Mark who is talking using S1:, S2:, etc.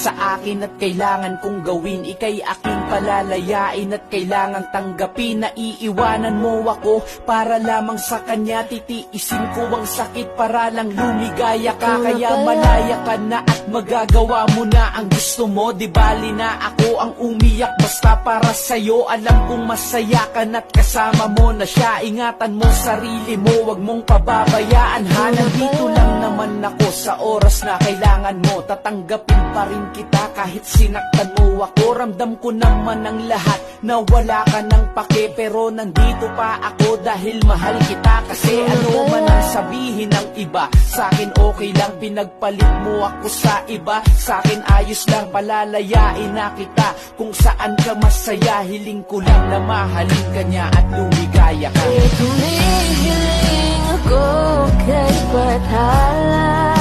S1: sa akin at kailangan kong gawin. Ika'y aking palalayain at kailangang tanggapin. Na iiwanan mo ako para lamang sa kanya. Titiisin ko ang sakit para lang lumigaya ka. Kaya malaya ka na at magagawa mo na ang gusto mo. Di bali na ako ang umiyak basta para sa'yo. Alam kong masaya ka na't kasama mo na siya. Ingatan mo sarili mo, wag mong pababayaan ha. Nandito lang naman ako sa oras na kailangan mo. Tatanggapin pa rin kita kahit sinaktan mo ako. Ramdam ko naman ang lahat na wala ka ng pake. Pero nandito pa ako dahil mahal kita. Kasi ano man ang sabihin ng iba, sa'kin okay lang. Pinagpalit mo ako sa iba. Sa'kin ayos lang, palalayain na kita. Kung saan ka masaya, hiling ko lang na mahalin ka niya at lumigaya ka.
S2: Humihiling ako kay Bathala.